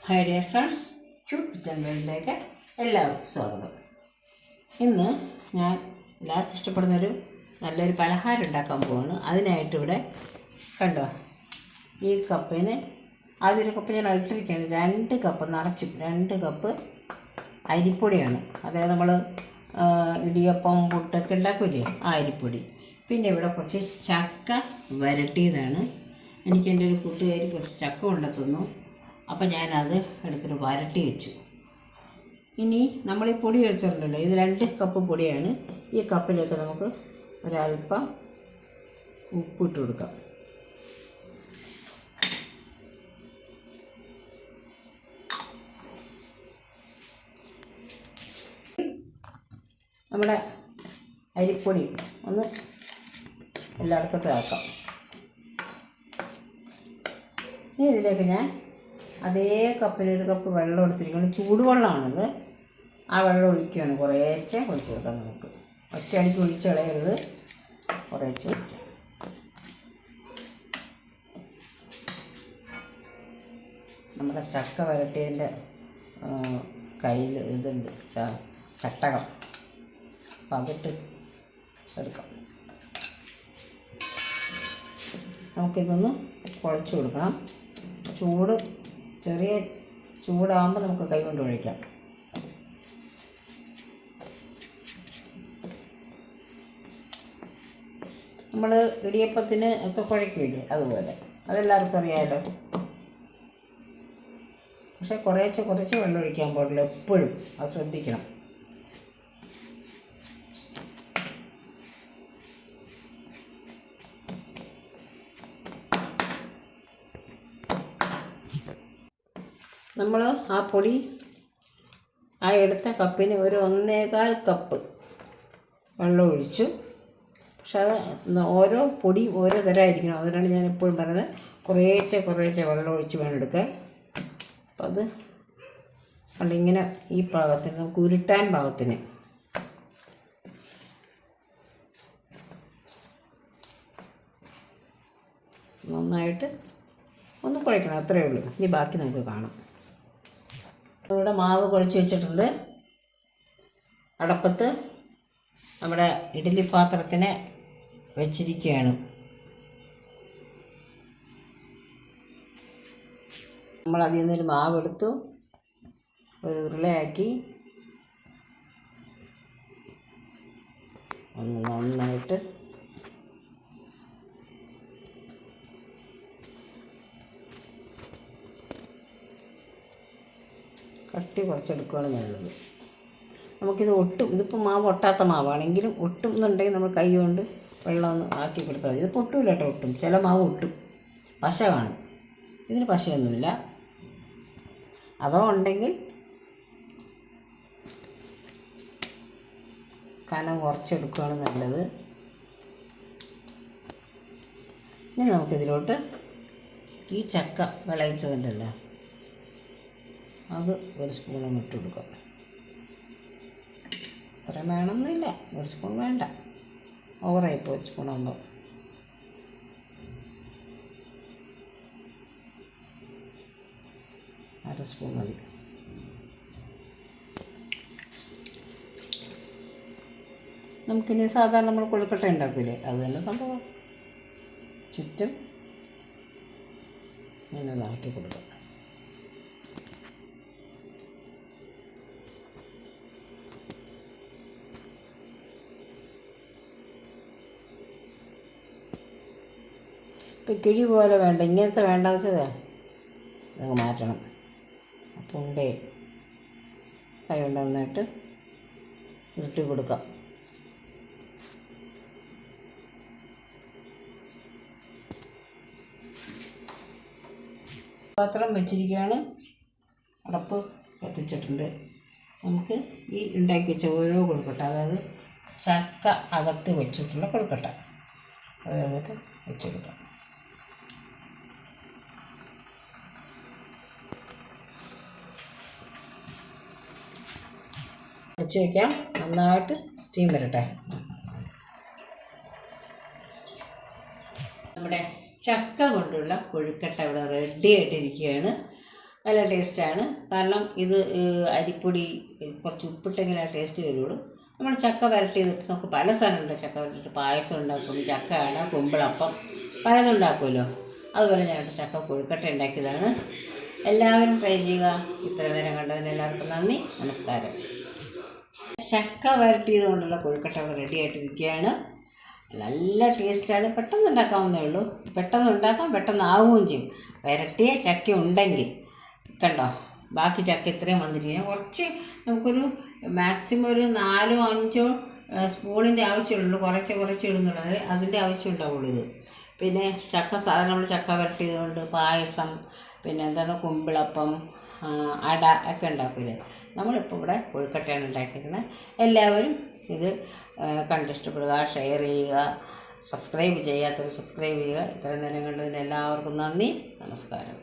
Hi dear friends, cute kitchen വേൾഡിലേക്ക് എല്ലാവർക്കും സ്വാഗതം. ഇന്ന് ഞാൻ എല്ലാവർക്കും ഇഷ്ടപ്പെടുന്നൊരു നല്ലൊരു പലഹാരം ഉണ്ടാക്കാൻ പോവാണ്. അതിനായിട്ട് ഇവിടെ കണ്ടോ, ഈ കപ്പിന് ആദ്യം ഒരു കപ്പ് ഞാൻ അഴിച്ചിരിക്കുകയാണ്. 2 കപ്പ് നിറച്ചും 2 കപ്പ് അരിപ്പൊടിയാണ്. അതായത് നമ്മൾ ഇടിയപ്പം പുട്ടൊക്കെ ഉണ്ടാക്കില്ലേ, ആ അരിപ്പൊടി. പിന്നെ ഇവിടെ കുറച്ച് ചക്ക വരട്ടിയതാണ്. എനിക്ക് എൻ്റെ ഒരു കൂട്ടുകാരി കുറച്ച് ചക്ക കൊണ്ടുത്തന്നു. അപ്പോൾ ഞാനത് എടുത്തിട്ട് വരട്ടി വെച്ചു. ഇനി നമ്മൾ ഈ പൊടി കഴിച്ചിട്ടുണ്ടല്ലോ, ഇത് 2 കപ്പ് പൊടിയാണ്. ഈ കപ്പിലേക്ക് നമുക്ക് ഒരല്പം ഉപ്പിട്ട് കൊടുക്കാം. നമ്മുടെ അരിപ്പൊടി ഒന്ന് എല്ലായിടത്തും ആക്കാം. ഇനി ഇതിലേക്ക് ഞാൻ അതേ കപ്പിൽ 1 കപ്പ് വെള്ളം എടുത്തിരിക്കണം. ചൂടുവെള്ളമാണിത്. ആ വെള്ളം ഒഴിക്കുകയാണ്. കുറേശ്ശെ ഒഴിച്ച് കൊടുക്കാം. നമുക്ക് ഒറ്റയടിക്ക് ഒഴിച്ച് കളയരുത്, കുറേശ്ശെ ഒഴിക്കാം. നമ്മുടെ ചക്ക വരട്ടിയതിൻ്റെ കയ്യിൽ ഇതുണ്ട്, ചട്ടകം. അപ്പം അതിട്ട് എടുക്കാം. നമുക്കിതൊന്ന് കുഴച്ച് കൊടുക്കണം. ചെറിയ ചൂടാകുമ്പോൾ നമുക്ക് കൈ കൊണ്ട് ഒഴിക്കാം. നമ്മൾ ഇടിയപ്പത്തിന് ഒക്കെ കുഴക്കില്ലേ, അതുപോലെ. അതെല്ലാവർക്കും അറിയാമല്ലോ. പക്ഷേ കുറച്ച് വെള്ളം ഒഴിക്കാൻ പാടില്ല എപ്പോഴും, അത് ശ്രദ്ധിക്കണം. നമ്മൾ ആ പൊടി എടുത്ത കപ്പിന് ഒരു 1.25 കപ്പ് വെള്ളം ഒഴിച്ചു. പക്ഷെ അത് ഓരോ പൊടി ഓരോ തരമായിരിക്കണം. അതുകൊണ്ടാണ് ഞാൻ എപ്പോഴും പറയുന്നത് കുറേശ്ശെ വെള്ളം ഒഴിച്ച് വേണം എടുക്കാൻ. അപ്പം അത് ഇങ്ങനെ ഈ പാകത്തിന് നമുക്ക് ഉരുട്ടാൻ പാകത്തിന് നന്നായിട്ട് ഒന്ന് കുഴക്കണം. അത്രയേ ഉള്ളൂ. ഇനി ബാക്കി നമുക്ക് കാണാം. ഇവിടെ മാവ് കുഴച്ച് വെച്ചിട്ടുണ്ട്. അടപ്പത്ത് നമ്മുടെ ഇഡ്ഡലി പാത്രത്തിനെ വെച്ചിരിക്കുകയാണ്. നമ്മൾ അതിൽ നിന്നൊരു മാവെടുത്തു, ഒരു ഉരുളയാക്കി ഒന്ന് നന്നായിട്ട് കട്ടി കുറച്ചെടുക്കുകയാണ് നല്ലത്. നമുക്കിത് ഇതിപ്പോൾ മാവ് ഒട്ടാത്ത മാവാണെങ്കിലും ഒട്ടും എന്നുണ്ടെങ്കിൽ നമ്മൾ കൈ കൊണ്ട് വെള്ളം ഒന്ന് ആക്കി കൊടുത്താൽ മതി. ഇത് പൊട്ടില്ല കേട്ടോ, ഒട്ടും. ചില മാവ് ഒട്ടും, പശ കാണും. ഇതിന് പശയൊന്നുമില്ല. അതോ ഉണ്ടെങ്കിൽ കനം കുറച്ചെടുക്കുകയാണ് നല്ലത്. ഇനി നമുക്കിതിലോട്ട് ഈ ചക്ക വിളയിച്ചതുണ്ടല്ലോ, അത് 1 സ്പൂണും ഇട്ട് കൊടുക്കാം. അത്രയും വേണമെന്നില്ല, 1 സ്പൂൺ വേണ്ട, ഓവറായിപ്പോൾ 1 സ്പൂണാകുമ്പോൾ. അര സ്പൂൺ മതി. നമുക്കിനി സാധാരണ നമ്മൾ കൊഴുക്കട്ട ഉണ്ടാക്കില്ലേ, അത് തന്നെ സംഭവം. ചുറ്റും ഇങ്ങനെ നാട്ടി കൊടുക്കാം. ഇപ്പം കിഴി പോലെ വേണ്ട, ഇങ്ങനത്തെ വേണ്ടെന്ന് വെച്ചതേ നിങ്ങൾ മാറ്റണം. അപ്പോൾ ഉണ്ടേ കൈ കൊണ്ട് നന്നായിട്ട് ഉരുട്ടി കൊടുക്കാം. പാത്രം വെച്ചിരിക്കുകയാണ്. അടപ്പ് കത്തിച്ചിട്ടുണ്ട്. നമുക്ക് ഈ ഉണ്ടാക്കി വെച്ച ഓരോ കൊഴുക്കട്ട, അതായത് ചക്ക അകത്ത് വെച്ചിട്ടുള്ള കൊഴുക്കട്ട, അതായത് വെച്ചെടുക്കാം. വെച്ച് വയ്ക്കാം. നന്നായിട്ട് സ്റ്റീം വരട്ടെ. നമ്മുടെ ചക്ക കൊണ്ടുള്ള കൊഴുക്കട്ട ഇവിടെ റെഡി ആയിട്ടിരിക്കുകയാണ്. നല്ല ടേസ്റ്റാണ്. കാരണം ഇത് അരിപ്പൊടി കുറച്ച് ഉപ്പിട്ടെങ്കിൽ ആ ടേസ്റ്റ് വരുള്ളൂ. നമ്മൾ ചക്ക വരട്ടി ചെയ്തിട്ട് നമുക്ക് പല സാധനമുണ്ട്. ചക്ക വരട്ടിയിട്ട് പായസം ഉണ്ടാക്കും, ചക്ക അട, കുമ്പിളപ്പം, പലതും ഉണ്ടാക്കുമല്ലോ. അതുപോലെ ഞാൻ ചക്ക കൊഴുക്കട്ട ഉണ്ടാക്കിയതാണ്. എല്ലാവരും ട്രൈ ചെയ്യുക. ഇത്ര നേരം കണ്ടതിന് എല്ലാവർക്കും നന്ദി, നമസ്കാരം. ചക്ക വരട്ടിയത് കൊണ്ടുള്ള കൊഴുക്കട്ട അവിടെ റെഡി ആയിട്ടിരിക്കുകയാണ്. നല്ല ടേസ്റ്റാണ്. പെട്ടെന്ന് ഉണ്ടാക്കാവുന്നേ ഉള്ളൂ. പെട്ടെന്ന് ഉണ്ടാക്കാം, പെട്ടെന്ന് ആവുകയും ചെയ്യും. വരട്ടിയ ചക്ക ഉണ്ടെങ്കിൽ കണ്ടോ, ബാക്കി ചക്ക ഇത്രയും വന്നിരിക്കുക. കുറച്ച് നമുക്കൊരു മാക്സിമം ഒരു 4-5 സ്പൂണിൻ്റെ ആവശ്യമുള്ളൂ. കുറച്ച് ഇടുന്നുള്ളത് അതിൻ്റെ ആവശ്യം ഉണ്ടാവുള്ളൂ ഇത്. പിന്നെ ചക്ക സാധനം നമ്മൾ ചക്ക വരട്ടിയതുകൊണ്ട് പായസം, പിന്നെ എന്താണ് കുമ്പിളപ്പം, അട ഒക്കെ ഉണ്ടാക്കില്ലേ. നമ്മളിപ്പോൾ ഇവിടെ കൊഴുക്കട്ടയാണ് ഉണ്ടാക്കിയിരിക്കുന്നത്. എല്ലാവരും ഇത് കണ്ടിഷ്ടപ്പെടുക, ഷെയർ ചെയ്യുക, സബ്സ്ക്രൈബ് ചെയ്യാത്തവർ സബ്സ്ക്രൈബ് ചെയ്യുക. ഇത്രയും നേരം കണ്ടതിന് എല്ലാവർക്കും നന്ദി, നമസ്കാരം.